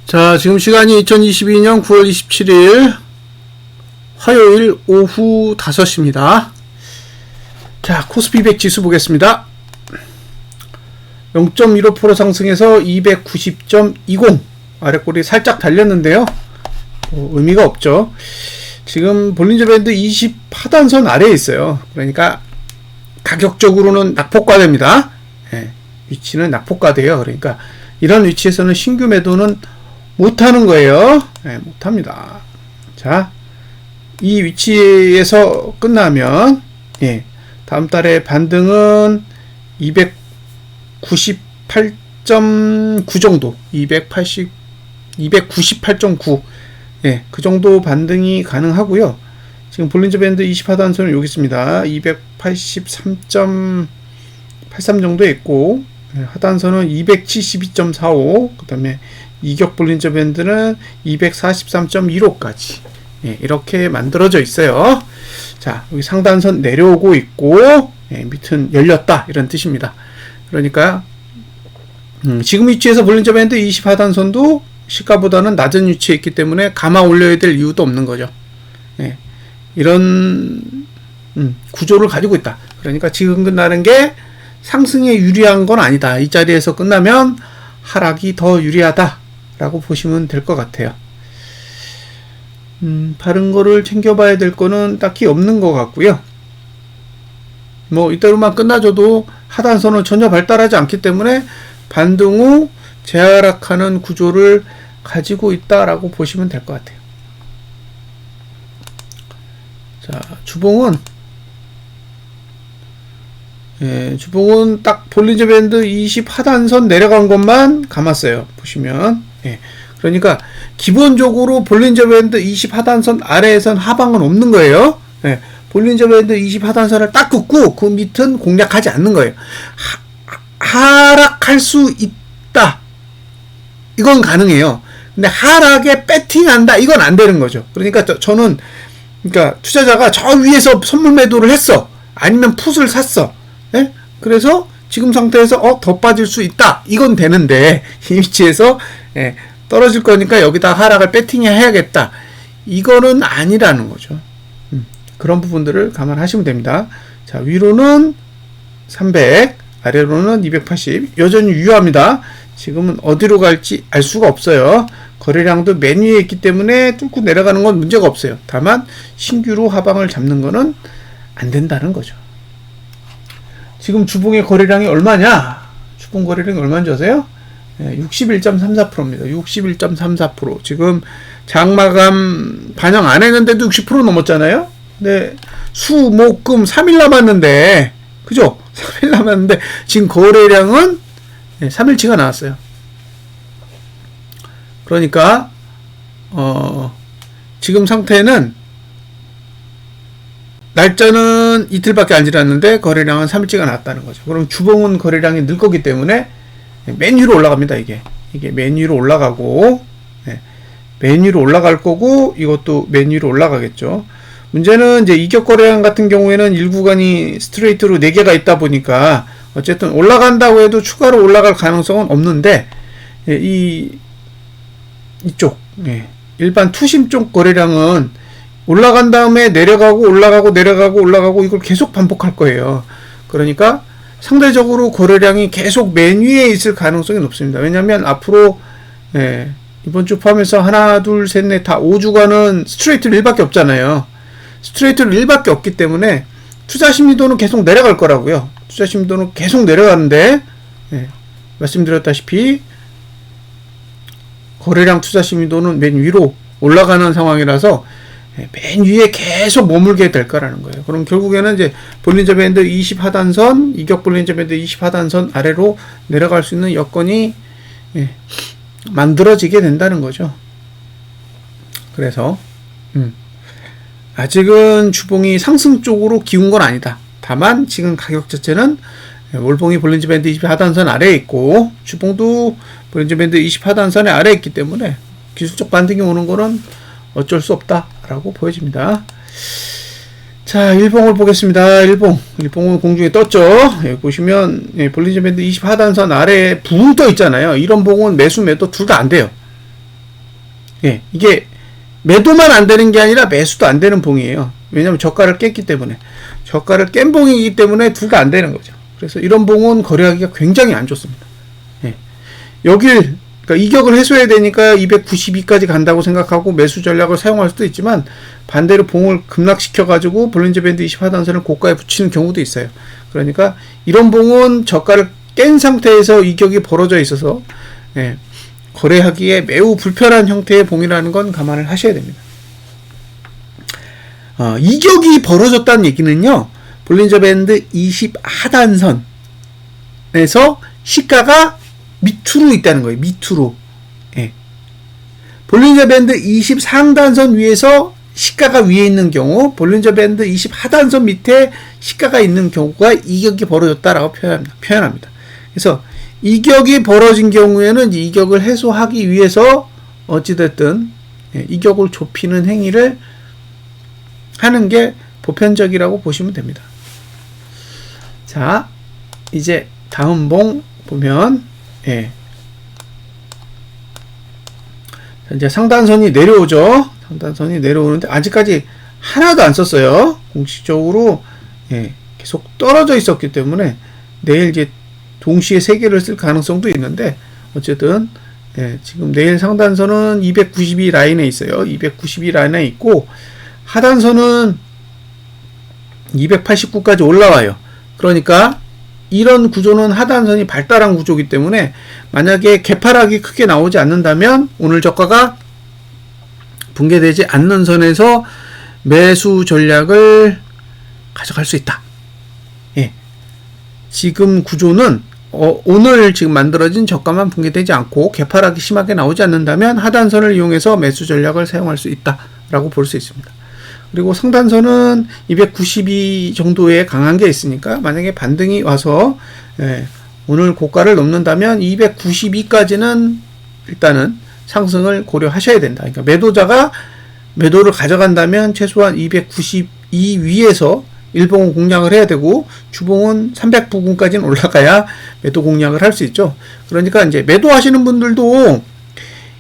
자, 지금 시간이 2022년 9월 27일 화요일 오후 5시입니다. 자, 코스피 100 지수 보겠습니다. 0.15% 상승해서 290.20 아래꼬리 살짝 달렸는데요. 의미가 없죠. 지금 볼린저 밴드 20 하단선 아래에 있어요. 그러니까 가격적으로는 낙폭과대입니다. 예, 위치는 낙폭과대예요. 그러니까 이런 위치에서는 신규 매도는 못하는 거예요. 네, 못합니다. 자, 이 위치에서 끝나면 다음 달에 반등은 298.9 정도, 298.9 그 정도 반등이 가능하고요. 지금 볼린저 밴드 20 하단선은 여기 있습니다. 283.83 정도에 있고, 하단선은 272.45, 그 다음에 이격 볼린저 밴드는 243.15까지 이렇게 만들어져 있어요. 자, 여기 상단선 내려오고 있고 밑은 열렸다 이런 뜻입니다. 그러니까 지금 위치에서 볼린저 밴드 20 하단선도 시가보다는 낮은 위치에 있기 때문에 감아 올려야 될 이유도 없는 거죠. 이런 구조를 가지고 있다. 그러니까 지금 끝나는 게 상승에 유리한 건 아니다. 이 자리에서 끝나면 하락이 더 유리하다 라고 보시면 될 것 같아요. 다른 거를 챙겨봐야 될 거는 딱히 없는 것 같고요. 뭐 이대로만 끝나줘도 하단선은 전혀 발달하지 않기 때문에 반등 후 재하락하는 구조를 가지고 있다라고 보시면 될 것 같아요. 자, 주봉은 주봉은 딱 볼린저 밴드 20 하단선 내려간 것만 감았어요. 보시면 그러니까 기본적으로 볼린저 밴드 20 하단선 아래에선 하방은 없는 거예요. 볼린저 밴드 20 하단선을 딱 긋고 그 밑은 공략하지 않는 거예요. 하락할 수 있다. 이건 가능해요. 근데 하락에 배팅한다. 이건 안 되는 거죠. 그러니까 저는 그러니까 투자자가 저 위에서 선물 매도를 했어. 아니면 풋을 샀어. 그래서 지금 상태에서 더 빠질 수 있다. 이건 되는데 이 위치에서 떨어질 거니까 여기다 하락을 배팅해야겠다. 이거는 아니라는 거죠. 그런 부분들을 감안하시면 됩니다. 자, 위로는 300, 아래로는 280. 여전히 유효합니다. 지금은 어디로 갈지 알 수가 없어요. 거래량도 맨 위에 있기 때문에 뚫고 내려가는 건 문제가 없어요. 다만 신규로 하방을 잡는 거는 안 된다는 거죠. 지금 주봉의 거래량이 얼마냐? 주봉 거래량이 얼마인지 아세요? 61.34%입니다. 61.34%. 지금 장마감 반영 안 했는데도 60% 넘었잖아요? 근데 수, 목, 금 3일 남았는데, 그죠? 3일 남았는데, 지금 거래량은 3일치가 나왔어요. 그러니까, 지금 상태는 날짜는 이틀밖에 안 지났는데 거래량은 3일치가 나왔다는 거죠. 그럼 주봉은 거래량이 늘 거기 때문에 맨 위로 올라갑니다. 이게 맨 위로 올라가고 맨 위로 올라갈 거고 이것도 맨 위로 올라가겠죠. 문제는 이제 이격 거래량 같은 경우에는 1구간이 스트레이트로 4개가 있다 보니까 어쨌든 올라간다고 해도 추가로 올라갈 가능성은 없는데 이쪽 일반 투심 쪽 거래량은 올라간 다음에 내려가고 올라가고 내려가고 올라가고 이걸 계속 반복할 거예요. 그러니까 상대적으로 거래량이 계속 맨 위에 있을 가능성이 높습니다. 왜냐하면 앞으로 이번 주 포함해서 하나, 둘, 셋, 넷 다 5주간은 스트레이트로 1밖에 없잖아요. 스트레이트로 1밖에 없기 때문에 투자 심리도는 계속 내려갈 거라고요. 투자 심리도는 계속 내려가는데 말씀드렸다시피 거래량 투자 심리도는 맨 위로 올라가는 상황이라서 맨 위에 계속 머물게 될 거라는 거예요. 그럼 결국에는 이제 볼린저 밴드 20 하단선, 이격 볼린저 밴드 20 하단선 아래로 내려갈 수 있는 여건이 만들어지게 된다는 거죠. 그래서 아직은 주봉이 상승 쪽으로 기운 건 아니다. 다만 지금 가격 자체는 월봉이 볼린저 밴드 20 하단선 아래에 있고 주봉도 볼린저 밴드 20 하단선의 아래에 있기 때문에 기술적 반등이 오는 거는 어쩔 수 없다라고 보여집니다. 자, 일봉을 보겠습니다. 일봉은 공중에 떴죠. 여기 보시면 볼린저 밴드 20 하단선 아래에 붕 떠 있잖아요. 이런 봉은 매수 매도 둘 다 안 돼요. 예, 이게 매도만 안 되는 게 아니라 매수도 안 되는 봉이에요. 왜냐면 저가를 깼기 때문에. 저가를 깬 봉이기 때문에 둘 다 안 되는 거죠. 그래서 이런 봉은 거래하기가 굉장히 안 좋습니다. 예. 여길, 그러니까 이격을 해소해야 되니까 292까지 간다고 생각하고 매수 전략을 사용할 수도 있지만, 반대로 봉을 급락시켜가지고 볼린저 밴드 20 하단선을 고가에 붙이는 경우도 있어요. 그러니까 이런 봉은 저가를 깬 상태에서 이격이 벌어져 있어서, 예, 거래하기에 매우 불편한 형태의 봉이라는 건 감안을 하셔야 됩니다. 이격이 벌어졌다는 얘기는요, 볼린저 밴드 20 하단선에서 시가가 밑으로 있다는 거예요. 밑으로. 예. 볼린저 밴드 20 상단선 위에서 시가가 위에 있는 경우, 볼린저 밴드 20 하단선 밑에 시가가 있는 경우가 이격이 벌어졌다라고 표현합니다. 그래서 이격이 벌어진 경우에는 이격을 해소하기 위해서 어찌됐든 이격을 좁히는 행위를 하는 게 보편적이라고 보시면 됩니다. 자, 이제 다음 봉 보면, 예. 이제 상단선이 내려오죠. 상단선이 내려오는데 아직까지 하나도 안 썼어요. 공식적으로, 예, 계속 떨어져 있었기 때문에 내일 이제 동시에 3개를 쓸 가능성도 있는데, 어쨌든, 예, 지금 내일 상단선은 292 라인에 있어요. 292 라인에 있고, 하단선은 289까지 올라와요. 그러니까 이런 구조는 하단선이 발달한 구조이기 때문에, 만약에 개파락이 크게 나오지 않는다면 오늘 저가가 붕괴되지 않는 선에서 매수 전략을 가져갈 수 있다. 예. 지금 구조는 오늘 지금 만들어진 저가만 붕괴되지 않고 개파락이 심하게 나오지 않는다면 하단선을 이용해서 매수 전략을 사용할 수 있다라고 볼 수 있습니다. 그리고 상단선은 292 정도의 강한 게 있으니까, 만약에 반등이 와서, 예, 오늘 고가를 넘는다면 292까지는 일단은 상승을 고려하셔야 된다. 그러니까 매도자가 매도를 가져간다면 최소한 292 위에서 일봉은 공략을 해야 되고, 주봉은 300 부근까지는 올라가야 매도 공략을 할 수 있죠. 그러니까 이제 매도하시는 분들도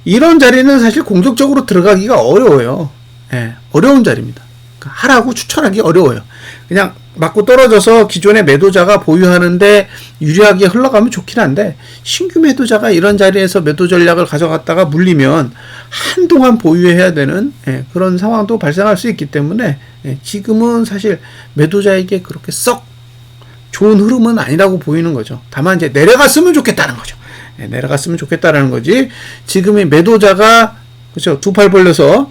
이런 자리는 사실 공격적으로 들어가기가 어려워요. 예, 어려운 자리입니다. 그러니까 하라고 추천하기 어려워요. 그냥 맞고 떨어져서 기존의 매도자가 보유하는데 유리하게 흘러가면 좋긴 한데, 신규 매도자가 이런 자리에서 매도 전략을 가져갔다가 물리면 한동안 보유해야 되는, 예, 그런 상황도 발생할 수 있기 때문에, 예, 지금은 사실 매도자에게 그렇게 썩 좋은 흐름은 아니라고 보이는 거죠. 다만 이제 내려갔으면 좋겠다는 거죠. 예, 내려갔으면 좋겠다라는 거지, 지금의 매도자가, 그렇죠, 두 팔 벌려서,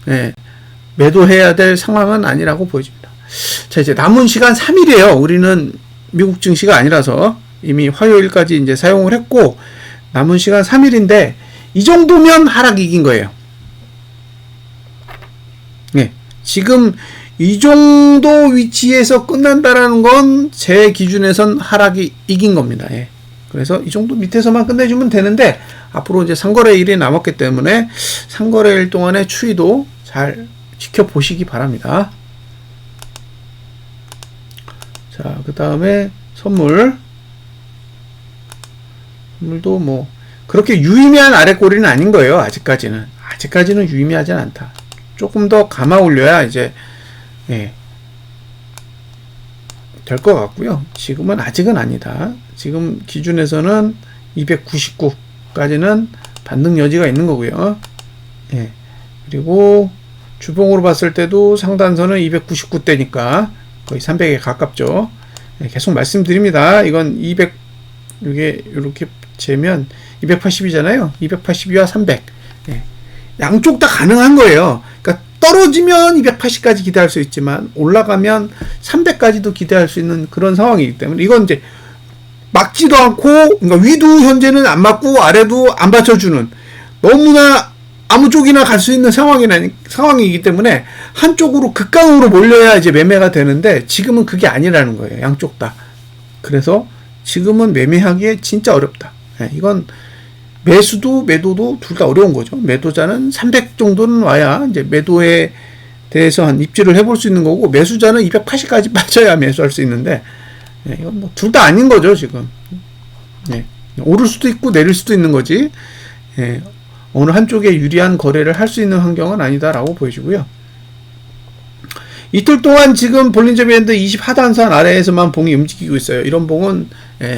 예, 매도해야 될 상황은 아니라고 보여집니다. 자, 이제 남은 시간 3일이에요. 우리는 미국 증시가 아니라서 이미 화요일까지 이제 사용을 했고, 남은 시간 3일인데, 이 정도면 하락이 이긴 거예요. 네. 지금 이 정도 위치에서 끝난다라는 건 제 기준에선 하락이 이긴 겁니다. 예. 그래서 이 정도 밑에서만 끝내주면 되는데, 앞으로 이제 상거래일이 남았기 때문에 상거래일 동안의 추이도 잘 지켜보시기 바랍니다. 자, 그 다음에 선물도 뭐 그렇게 유의미한 아랫꼬리는 아닌 거예요. 아직까지는 유의미하진 않다. 조금 더 감아 올려야 이제, 예, 될 것 같고요. 지금은 아직은 아니다. 지금 기준에서는 299까지는 반등 여지가 있는 거고요. 예, 그리고 주봉으로 봤을 때도 상단선은 299대니까 거의 300에 가깝죠. 네, 계속 말씀드립니다. 이건 200, 이게 이렇게 재면 280이잖아요. 282와 300. 네, 양쪽 다 가능한 거예요. 그러니까 떨어지면 280까지 기대할 수 있지만, 올라가면 300까지도 기대할 수 있는 그런 상황이기 때문에, 이건 이제 막지도 않고, 그러니까 위도 현재는 안 맞고 아래도 안 받쳐주는, 너무나 아무 쪽이나 갈 수 있는 상황이기 때문에 한쪽으로 극강으로 몰려야 이제 매매가 되는데, 지금은 그게 아니라는 거예요. 양쪽 다. 그래서 지금은 매매하기에 진짜 어렵다. 네, 이건 매수도 매도도 둘 다 어려운 거죠. 매도자는 300 정도는 와야 이제 매도에 대해서 한 입지를 해볼 수 있는 거고, 매수자는 280까지 빠져야 매수할 수 있는데, 네, 이건 뭐 둘 다 아닌 거죠, 지금. 네, 오를 수도 있고 내릴 수도 있는 거지. 네, 어느 한쪽에 유리한 거래를 할 수 있는 환경은 아니다라고 보여지고요. 이틀 동안 지금 볼린저 밴드 20 하단선 아래에서만 봉이 움직이고 있어요. 이런 봉은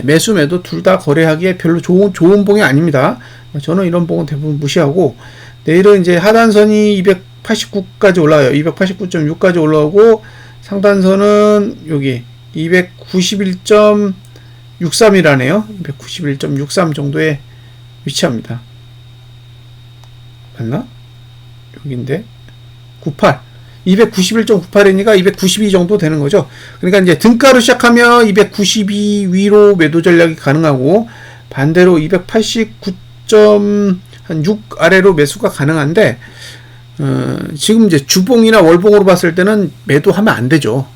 매수 매도 둘 다 거래하기에 별로 좋은 봉이 아닙니다. 저는 이런 봉은 대부분 무시하고, 내일은 이제 하단선이 289까지 올라와요. 289.6까지 올라오고, 상단선은 여기 291.63이라네요. 291.63 정도에 위치합니다. 맞나? 여기인데 98 291.98이니까 292 정도 되는 거죠. 그러니까 이제 등가로 시작하면 292 위로 매도 전략이 가능하고, 반대로 289.6 아래로 매수가 가능한데, 지금 이제 주봉이나 월봉으로 봤을 때는 매도하면 안 되죠.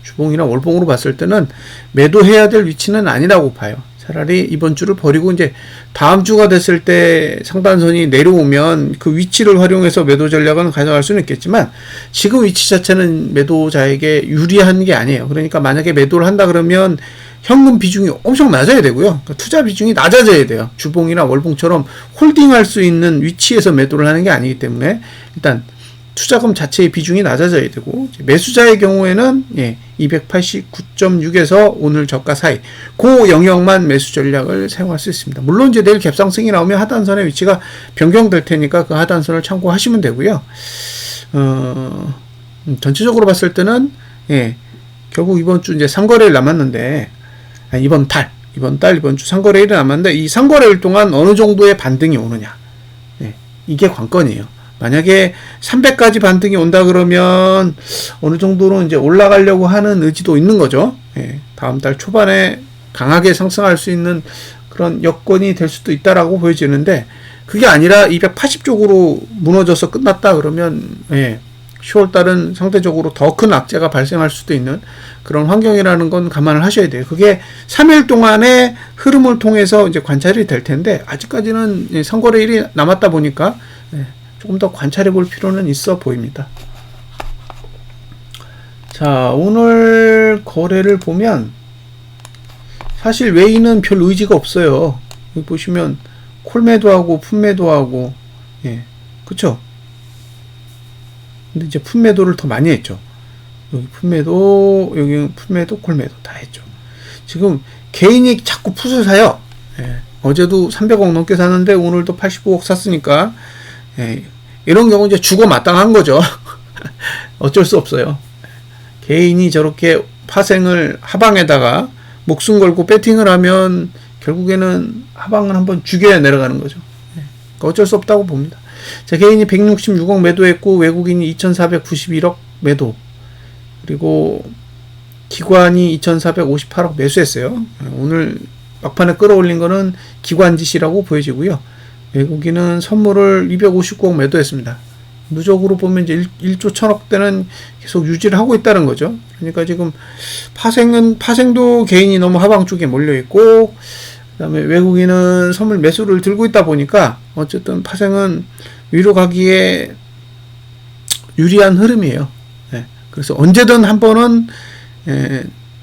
주봉이나 월봉으로 봤을 때는 매도해야 될 위치는 아니라고 봐요. 차라리 이번 주를 버리고 이제 다음 주가 됐을 때 상단선이 내려오면 그 위치를 활용해서 매도 전략은 가져갈 수는 있겠지만, 지금 위치 자체는 매도자에게 유리한 게 아니에요. 그러니까 만약에 매도를 한다 그러면 현금 비중이 엄청 낮아야 되고요. 그러니까 투자 비중이 낮아져야 돼요. 주봉이나 월봉처럼 홀딩할 수 있는 위치에서 매도를 하는 게 아니기 때문에 일단 투자금 자체의 비중이 낮아져야 되고, 매수자의 경우에는 289.6에서 오늘 저가 사이 그 영역만 매수 전략을 사용할 수 있습니다. 물론 이제 내일 갭상승이 나오면 하단선의 위치가 변경될 테니까 그 하단선을 참고하시면 되고요. 전체적으로 봤을 때는 결국 이번 주 이제 3거래일 남았는데, 이번 주 3거래일이 남았는데, 이 3거래일 동안 어느 정도의 반등이 오느냐, 이게 관건이에요. 만약에 300까지 반등이 온다 그러면 어느 정도는 이제 올라가려고 하는 의지도 있는 거죠. 다음 달 초반에 강하게 상승할 수 있는 그런 여건이 될 수도 있다라고 보여지는데, 그게 아니라 280 쪽으로 무너져서 끝났다 그러면 10월 달은 상대적으로 더 큰 악재가 발생할 수도 있는 그런 환경이라는 건 감안을 하셔야 돼요. 그게 3일 동안의 흐름을 통해서 이제 관찰이 될 텐데, 아직까지는 선거래일이 남았다 보니까 조금 더 관찰해 볼 필요는 있어 보입니다. 자, 오늘 거래를 보면 사실 외인은 별 의지가 없어요. 여기 보시면 콜매도하고 풋매도하고, 그쵸? 근데 이제 풋매도를 더 많이 했죠. 여기 풋매도, 여기 풋매도, 콜매도 다 했죠. 지금 개인이 자꾸 풋을 사요. 어제도 300억 넘게 샀는데 오늘도 85억 샀으니까, 이런 경우 이제 죽어 마땅한 거죠. 어쩔 수 없어요. 개인이 저렇게 파생을 하방에다가 목숨 걸고 배팅을 하면 결국에는 하방을 한번 죽여야 내려가는 거죠. 그러니까 어쩔 수 없다고 봅니다. 자, 개인이 166억 매도했고, 외국인이 2491억 매도, 그리고 기관이 2458억 매수했어요. 오늘 막판에 끌어올린 거는 기관 짓이라고 보여지고요. 외국인은 선물을 259억 매도했습니다. 누적으로 보면 이제 1조 1000억대는 계속 유지를 하고 있다는 거죠. 그러니까 지금 파생도 개인이 너무 하방 쪽에 몰려있고, 그 다음에 외국인은 선물 매수를 들고 있다 보니까 어쨌든 파생은 위로 가기에 유리한 흐름이에요. 그래서 언제든 한 번은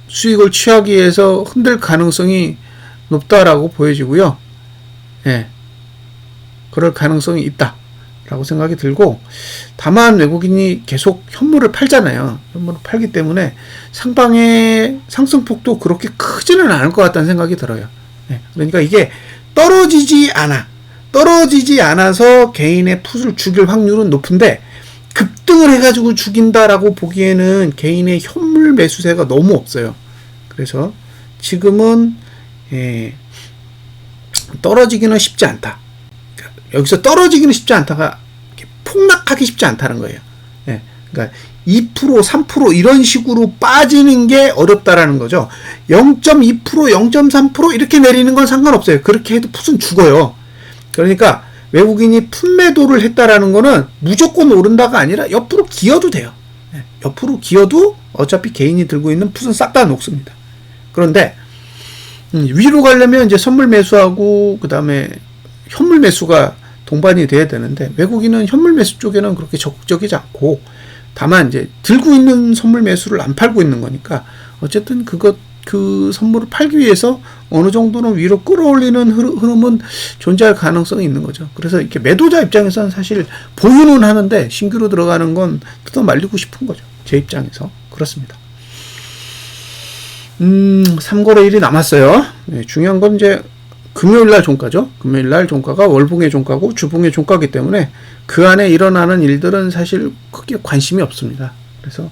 수익을 취하기 위해서 흔들 가능성이 높다라고 보여지고요. 그럴 가능성이 있다라고 생각이 들고, 다만 외국인이 계속 현물을 팔잖아요. 현물을 팔기 때문에 상방의 상승폭도 그렇게 크지는 않을 것 같다는 생각이 들어요. 그러니까 이게 떨어지지 않아서 개인의 풋을 죽일 확률은 높은데, 급등을 해가지고 죽인다라고 보기에는 개인의 현물 매수세가 너무 없어요. 그래서 지금은 떨어지기는 쉽지 않다. 여기서 떨어지기는 쉽지 않다가 폭락하기 쉽지 않다는 거예요. 그러니까 2%, 3% 이런 식으로 빠지는 게 어렵다라는 거죠. 0.2%, 0.3% 이렇게 내리는 건 상관없어요. 그렇게 해도 풋은 죽어요. 그러니까 외국인이 풋매도를 했다라는 거는 무조건 오른다가 아니라 옆으로 기어도 돼요. 옆으로 기어도 어차피 개인이 들고 있는 풋은 싹 다 녹습니다. 그런데 위로 가려면 이제 선물 매수하고 그 다음에 현물 매수가 동반이 돼야 되는데, 외국인은 현물 매수 쪽에는 그렇게 적극적이지 않고, 다만 이제 들고 있는 선물 매수를 안 팔고 있는 거니까 어쨌든 그것 그 선물을 팔기 위해서 어느 정도는 위로 끌어올리는 흐름은 존재할 가능성이 있는 거죠. 그래서 이렇게 매도자 입장에서는 사실 보유는 하는데 신규로 들어가는 건 뜯어 말리고 싶은 거죠. 제 입장에서. 그렇습니다. 3거래일이 남았어요. 네, 중요한 건 이제 금요일날 종가죠. 금요일날 종가가 월봉의 종가고 주봉의 종가이기 때문에 그 안에 일어나는 일들은 사실 크게 관심이 없습니다. 그래서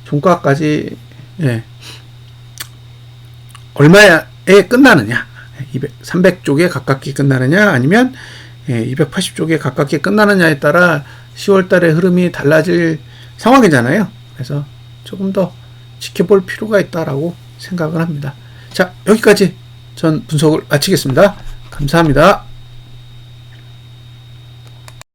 종가까지 얼마에 끝나느냐, 300쪽에 가깝게 끝나느냐 아니면 280쪽에 가깝게 끝나느냐에 따라 10월달의 흐름이 달라질 상황이잖아요. 그래서 조금 더 지켜볼 필요가 있다라고 생각을 합니다. 자, 여기까지 전 분석을 마치겠습니다. 감사합니다.